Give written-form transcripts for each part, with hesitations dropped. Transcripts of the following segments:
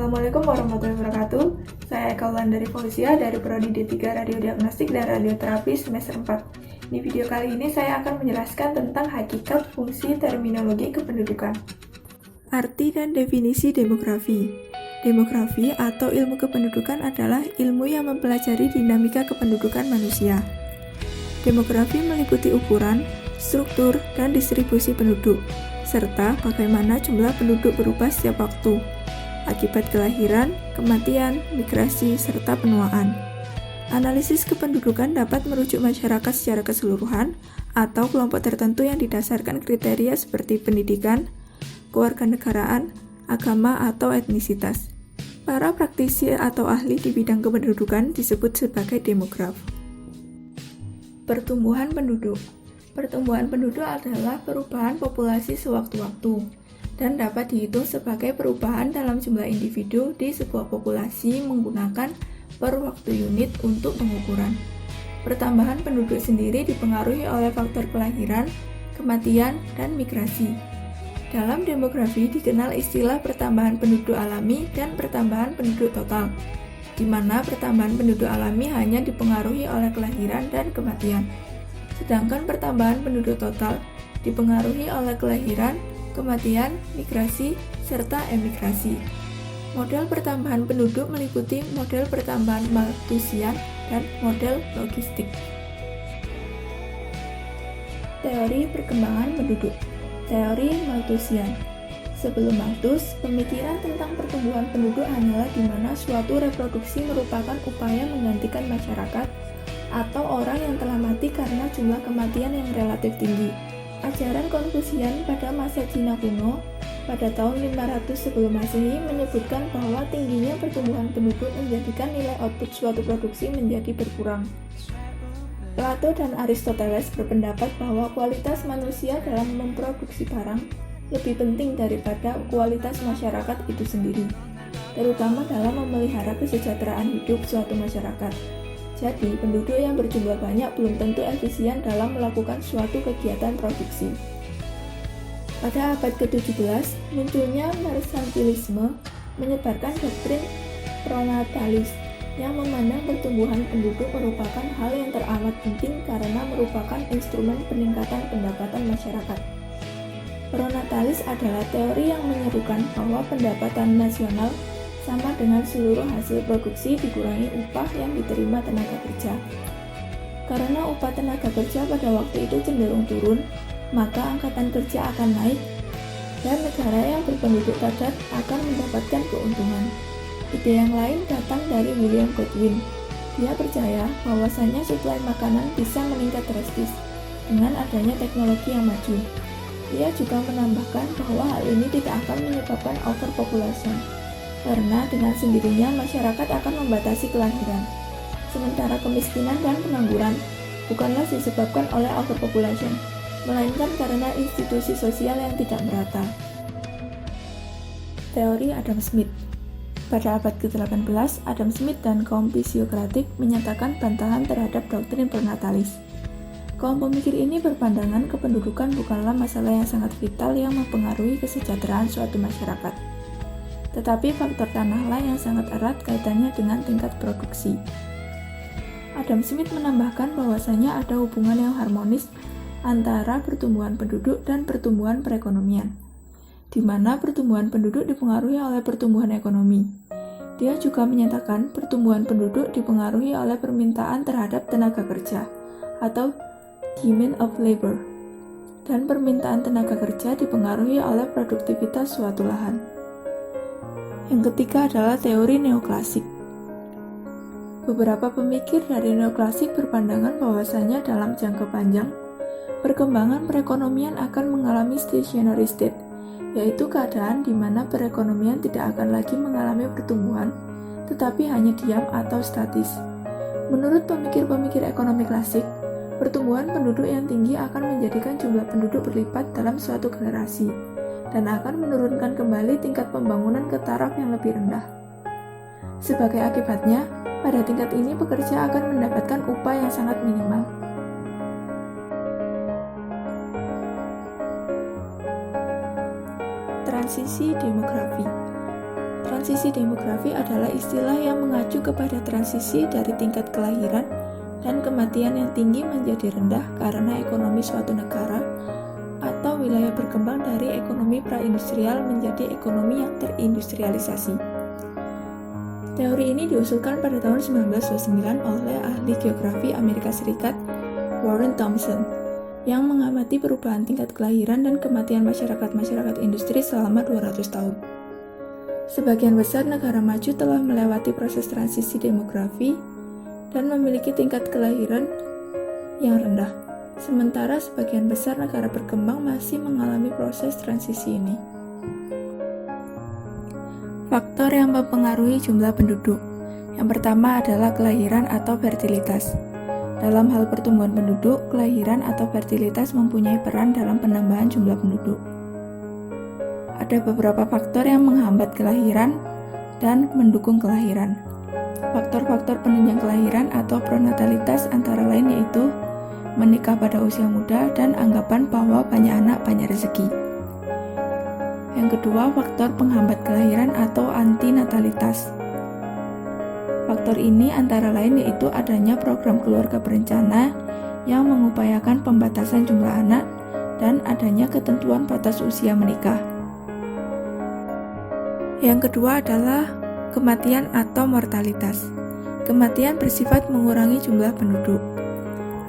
Assalamualaikum warahmatullahi wabarakatuh. Saya Eka Wulandari Fauzia dari Prodi D3 Radiodiagnostik dan Radioterapi semester 4. Di video kali ini saya akan menjelaskan tentang hakikat fungsi terminologi kependudukan. Arti dan definisi demografi. Demografi atau ilmu kependudukan adalah ilmu yang mempelajari dinamika kependudukan manusia. Demografi meliputi ukuran, struktur, dan distribusi penduduk, serta bagaimana jumlah penduduk berubah setiap waktu, akibat kelahiran, kematian, migrasi, serta penuaan. Analisis kependudukan dapat merujuk masyarakat secara keseluruhan atau kelompok tertentu yang didasarkan kriteria seperti pendidikan, kewarganegaraan, agama, atau etnisitas. Para praktisi atau ahli di bidang kependudukan disebut sebagai demograf. Pertumbuhan penduduk. Pertumbuhan penduduk adalah perubahan populasi sewaktu-waktu dan dapat dihitung sebagai perubahan dalam jumlah individu di sebuah populasi menggunakan per waktu unit untuk pengukuran. Pertambahan penduduk sendiri dipengaruhi oleh faktor kelahiran, kematian, dan migrasi. Dalam demografi dikenal istilah pertambahan penduduk alami dan pertambahan penduduk total, di mana pertambahan penduduk alami hanya dipengaruhi oleh kelahiran dan kematian. Sedangkan pertambahan penduduk total dipengaruhi oleh kelahiran, kematian, migrasi, serta emigrasi. Model pertambahan penduduk meliputi model pertambahan Malthusian dan model logistik. Teori perkembangan penduduk. Teori Malthusian. Sebelum Malthus, pemikiran tentang pertumbuhan penduduk hanyalah di mana suatu reproduksi merupakan upaya menggantikan masyarakat atau orang yang telah mati karena jumlah kematian yang relatif tinggi. Ajaran Konfusian pada masa Cina kuno pada tahun 500 sebelum Masehi menyebutkan bahwa tingginya pertumbuhan penduduk menjadikan nilai output suatu produksi menjadi berkurang. Plato dan Aristoteles berpendapat bahwa kualitas manusia dalam memproduksi barang lebih penting daripada kualitas masyarakat itu sendiri, terutama dalam memelihara kesejahteraan hidup suatu masyarakat. Jadi, penduduk yang berjumlah banyak belum tentu efisien dalam melakukan suatu kegiatan produksi. Pada abad ke-17, munculnya merkantilisme menyebarkan doktrin pronatalis yang memandang pertumbuhan penduduk merupakan hal yang teramat penting karena merupakan instrumen peningkatan pendapatan masyarakat. Pronatalis adalah teori yang menyerukan bahwa pendapatan nasional sama dengan seluruh hasil produksi dikurangi upah yang diterima tenaga kerja. Karena upah tenaga kerja pada waktu itu cenderung turun, maka angkatan kerja akan naik dan negara yang berpenduduk padat akan mendapatkan keuntungan. Ide yang lain datang dari William Godwin. Dia percaya bahwasanya suplai makanan bisa meningkat drastis dengan adanya teknologi yang maju. Dia juga menambahkan bahwa hal ini tidak akan menyebabkan overpopulation, karena dengan sendirinya masyarakat akan membatasi kelahiran. Sementara kemiskinan dan pengangguran bukanlah disebabkan oleh overpopulation, melainkan karena institusi sosial yang tidak merata. Teori Adam Smith. Pada abad ke-18, Adam Smith dan kaum fisiokratik menyatakan bantahan terhadap doktrin pronatalis. Kaum pemikir ini berpandangan kependudukan bukanlah masalah yang sangat vital yang mempengaruhi kesejahteraan suatu masyarakat, tetapi faktor tanahlah yang sangat erat kaitannya dengan tingkat produksi. Adam Smith menambahkan bahwasanya ada hubungan yang harmonis antara pertumbuhan penduduk dan pertumbuhan perekonomian, di mana pertumbuhan penduduk dipengaruhi oleh pertumbuhan ekonomi. Dia juga menyatakan pertumbuhan penduduk dipengaruhi oleh permintaan terhadap tenaga kerja atau demand of labor, dan permintaan tenaga kerja dipengaruhi oleh produktivitas suatu lahan. Yang ketiga adalah teori neoklasik. Beberapa pemikir dari neoklasik berpandangan bahwasanya dalam jangka panjang, perkembangan perekonomian akan mengalami stationary state, yaitu keadaan di mana perekonomian tidak akan lagi mengalami pertumbuhan, tetapi hanya diam atau statis. Menurut pemikir-pemikir ekonomi klasik, pertumbuhan penduduk yang tinggi akan menjadikan jumlah penduduk berlipat dalam suatu generasi, dan akan menurunkan kembali tingkat pembangunan ke taraf yang lebih rendah. Sebagai akibatnya, pada tingkat ini pekerja akan mendapatkan upah yang sangat minimal. Transisi demografi. Transisi demografi adalah istilah yang mengacu kepada transisi dari tingkat kelahiran dan kematian yang tinggi menjadi rendah karena ekonomi suatu negara atau wilayah berkembang dari ekonomi praindustrial menjadi ekonomi yang terindustrialisasi. Teori ini diusulkan pada tahun 1929 oleh ahli geografi Amerika Serikat Warren Thompson yang mengamati perubahan tingkat kelahiran dan kematian masyarakat-masyarakat industri selama 200 tahun. Sebagian besar negara maju telah melewati proses transisi demografi dan memiliki tingkat kelahiran yang rendah, sementara sebagian besar negara berkembang masih mengalami proses transisi ini. Faktor yang mempengaruhi jumlah penduduk. Yang pertama adalah kelahiran atau fertilitas. Dalam hal pertumbuhan penduduk, kelahiran atau fertilitas mempunyai peran dalam penambahan jumlah penduduk. Ada beberapa faktor yang menghambat kelahiran dan mendukung kelahiran. Faktor-faktor penunjang kelahiran atau pronatalitas antara lain yaitu menikah pada usia muda dan anggapan bahwa banyak anak banyak rezeki. Yang kedua, faktor penghambat kelahiran atau antinatalitas. Faktor ini antara lain yaitu adanya program keluarga berencana yang mengupayakan pembatasan jumlah anak dan adanya ketentuan batas usia menikah. Yang kedua adalah kematian atau mortalitas. Kematian bersifat mengurangi jumlah penduduk.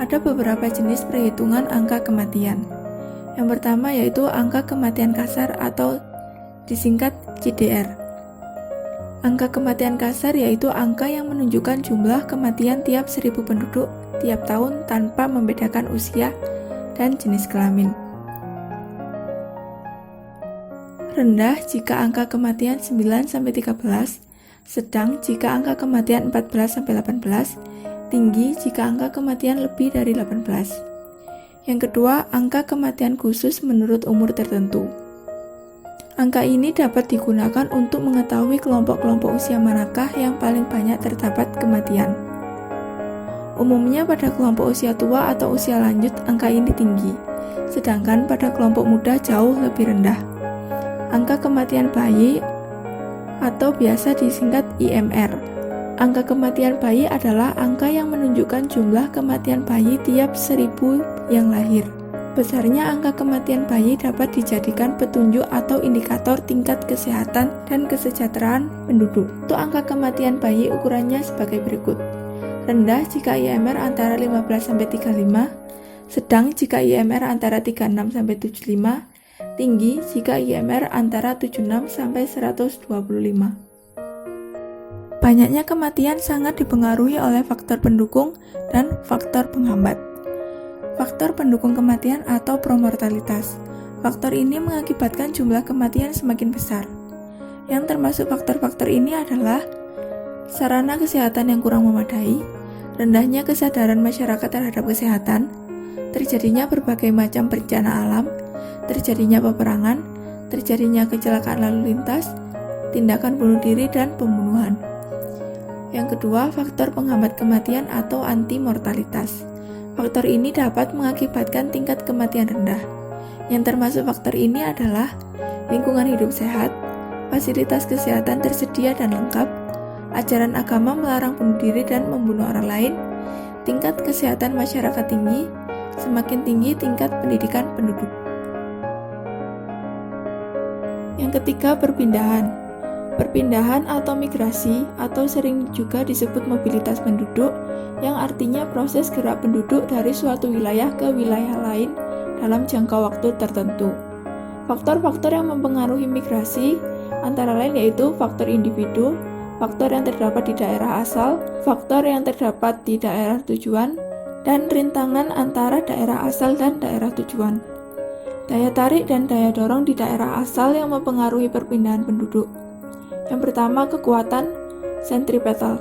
Ada beberapa jenis perhitungan angka kematian. Yang pertama yaitu angka kematian kasar atau disingkat CDR. Angka kematian kasar yaitu angka yang menunjukkan jumlah kematian tiap 1000 penduduk tiap tahun tanpa membedakan usia dan jenis kelamin. Rendah jika angka kematian 9-13, sedang jika angka kematian 14-18, tinggi jika angka kematian lebih dari 18. Yang kedua, angka kematian khusus menurut umur tertentu. Angka ini dapat digunakan untuk mengetahui kelompok-kelompok usia manakah yang paling banyak terdapat kematian. Umumnya pada kelompok usia tua atau usia lanjut angka ini tinggi, sedangkan pada kelompok muda jauh lebih rendah. Angka kematian bayi atau biasa disingkat IMR. Angka kematian bayi adalah angka yang menunjukkan jumlah kematian bayi tiap 1000 yang lahir. Besarnya angka kematian bayi dapat dijadikan petunjuk atau indikator tingkat kesehatan dan kesejahteraan penduduk. Untuk angka kematian bayi ukurannya sebagai berikut. Rendah jika IMR antara 15-35, sedang jika IMR antara 36-75, tinggi jika IMR antara 76-125. Banyaknya kematian sangat dipengaruhi oleh faktor pendukung dan faktor penghambat. Faktor pendukung kematian atau promortalitas. Faktor ini mengakibatkan jumlah kematian semakin besar. Yang termasuk faktor-faktor ini adalah sarana kesehatan yang kurang memadai, rendahnya kesadaran masyarakat terhadap kesehatan, terjadinya berbagai macam bencana alam, terjadinya peperangan, terjadinya kecelakaan lalu lintas, tindakan bunuh diri, dan pembunuhan. Yang kedua, faktor penghambat kematian atau anti-mortalitas. Faktor ini dapat mengakibatkan tingkat kematian rendah. Yang termasuk faktor ini adalah lingkungan hidup sehat, fasilitas kesehatan tersedia dan lengkap, ajaran agama melarang bunuh diri dan membunuh orang lain, tingkat kesehatan masyarakat tinggi, semakin tinggi tingkat pendidikan penduduk. Yang ketiga, perpindahan. Perpindahan atau migrasi atau sering juga disebut mobilitas penduduk yang artinya proses gerak penduduk dari suatu wilayah ke wilayah lain dalam jangka waktu tertentu. Faktor-faktor yang mempengaruhi migrasi antara lain yaitu faktor individu, faktor yang terdapat di daerah asal, faktor yang terdapat di daerah tujuan, dan rintangan antara daerah asal dan daerah tujuan. Daya tarik dan daya dorong di daerah asal yang mempengaruhi perpindahan penduduk. Yang pertama, kekuatan sentripetal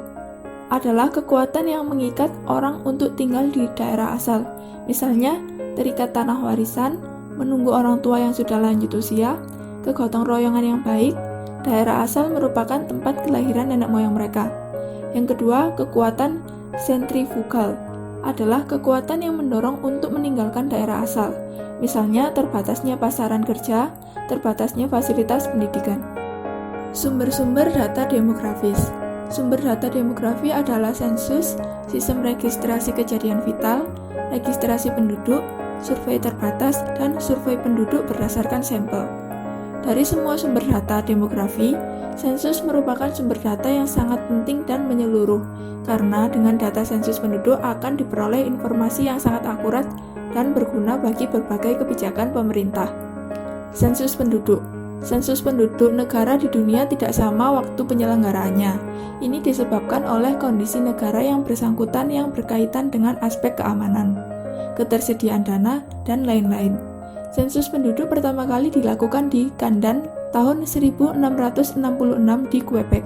adalah kekuatan yang mengikat orang untuk tinggal di daerah asal. Misalnya, terikat tanah warisan, menunggu orang tua yang sudah lanjut usia, kegotong royongan yang baik. Daerah asal merupakan tempat kelahiran nenek moyang mereka. Yang kedua, kekuatan sentrifugal adalah kekuatan yang mendorong untuk meninggalkan daerah asal. Misalnya, terbatasnya pasaran kerja, terbatasnya fasilitas pendidikan. Sumber-sumber data demografis. Sumber data demografi adalah sensus, sistem registrasi kejadian vital, registrasi penduduk, survei terbatas, dan survei penduduk berdasarkan sampel. Dari semua sumber data demografi, sensus merupakan sumber data yang sangat penting dan menyeluruh, karena dengan data sensus penduduk akan diperoleh informasi yang sangat akurat dan berguna bagi berbagai kebijakan pemerintah. Sensus penduduk. Sensus penduduk negara di dunia tidak sama waktu penyelenggaraannya. Ini disebabkan oleh kondisi negara yang bersangkutan yang berkaitan dengan aspek keamanan, ketersediaan dana, dan lain-lain. Sensus penduduk pertama kali dilakukan di Kandan tahun 1666 di Quebec.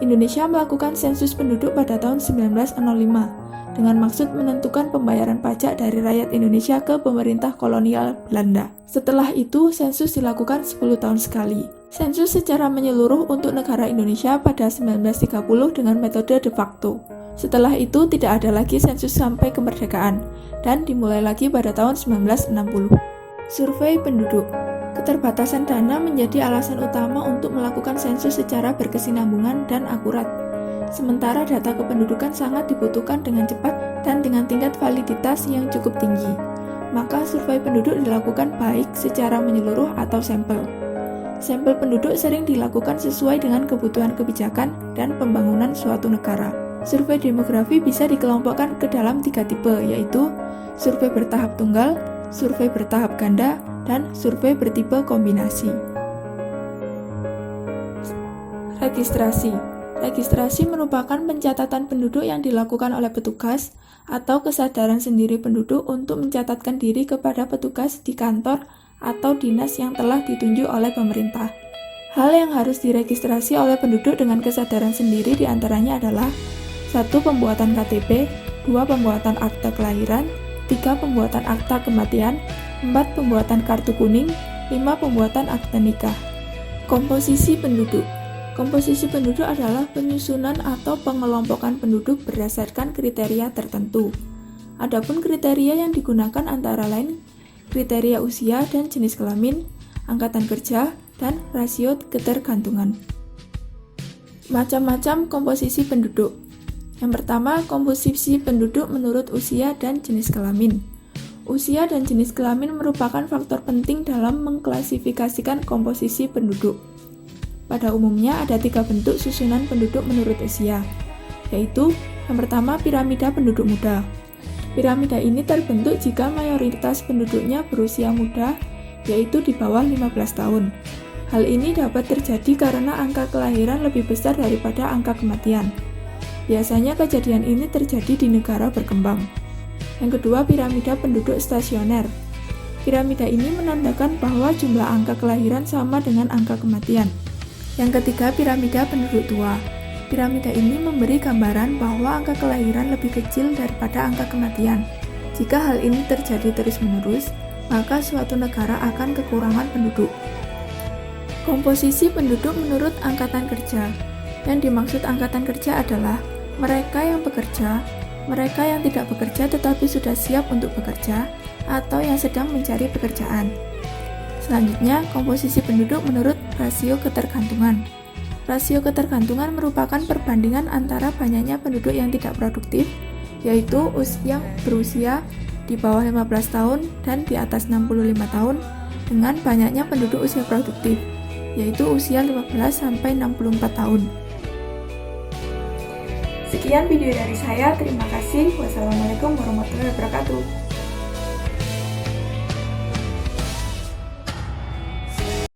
Indonesia melakukan sensus penduduk pada tahun 1905 dengan maksud menentukan pembayaran pajak dari rakyat Indonesia ke pemerintah kolonial Belanda. Setelah itu, sensus dilakukan 10 tahun sekali. Sensus secara menyeluruh untuk negara Indonesia pada 1930 dengan metode de facto. Setelah itu, tidak ada lagi sensus sampai kemerdekaan, dan dimulai lagi pada tahun 1960. Survei penduduk. Keterbatasan dana menjadi alasan utama untuk melakukan sensus secara berkesinambungan dan akurat. Sementara data kependudukan sangat dibutuhkan dengan cepat dan dengan tingkat validitas yang cukup tinggi, maka survei penduduk dilakukan baik secara menyeluruh atau sampel. Sampel penduduk sering dilakukan sesuai dengan kebutuhan kebijakan dan pembangunan suatu negara. Survei demografi bisa dikelompokkan ke dalam 3 tipe, yaitu survei bertahap tunggal, survei bertahap ganda, dan survei bertipe kombinasi. Registrasi. Registrasi merupakan pencatatan penduduk yang dilakukan oleh petugas atau kesadaran sendiri penduduk untuk mencatatkan diri kepada petugas di kantor atau dinas yang telah ditunjuk oleh pemerintah. Hal yang harus diregistrasi oleh penduduk dengan kesadaran sendiri diantaranya adalah 1. Pembuatan KTP, 2. Pembuatan akta kelahiran, 3. Pembuatan akta kematian, 4. Pembuatan kartu kuning, 5. Pembuatan akta nikah. Komposisi penduduk. Komposisi penduduk adalah penyusunan atau pengelompokan penduduk berdasarkan kriteria tertentu. Adapun kriteria yang digunakan antara lain kriteria usia dan jenis kelamin, angkatan kerja, dan rasio ketergantungan. Macam-macam komposisi penduduk. Yang pertama, komposisi penduduk menurut usia dan jenis kelamin. Usia dan jenis kelamin merupakan faktor penting dalam mengklasifikasikan komposisi penduduk. Pada umumnya ada 3 bentuk susunan penduduk menurut usia, yaitu yang pertama piramida penduduk muda. Piramida ini terbentuk jika mayoritas penduduknya berusia muda, yaitu di bawah 15 tahun. Hal ini dapat terjadi karena angka kelahiran lebih besar daripada angka kematian. Biasanya kejadian ini terjadi di negara berkembang. Yang kedua, piramida penduduk stasioner. Piramida ini menandakan bahwa jumlah angka kelahiran sama dengan angka kematian. Yang ketiga, piramida penduduk tua. Piramida ini memberi gambaran bahwa angka kelahiran lebih kecil daripada angka kematian. Jika hal ini terjadi terus-menerus, maka suatu negara akan kekurangan penduduk. Komposisi penduduk menurut angkatan kerja. Yang dimaksud angkatan kerja adalah mereka yang bekerja, mereka yang tidak bekerja tetapi sudah siap untuk bekerja, atau yang sedang mencari pekerjaan. Selanjutnya, komposisi penduduk menurut rasio ketergantungan. Rasio ketergantungan merupakan perbandingan antara banyaknya penduduk yang tidak produktif, yaitu yang berusia di bawah 15 tahun dan di atas 65 tahun, dengan banyaknya penduduk usia produktif, yaitu usia 15-64 tahun. Sekian video dari saya, terima kasih. Wassalamualaikum warahmatullahi wabarakatuh.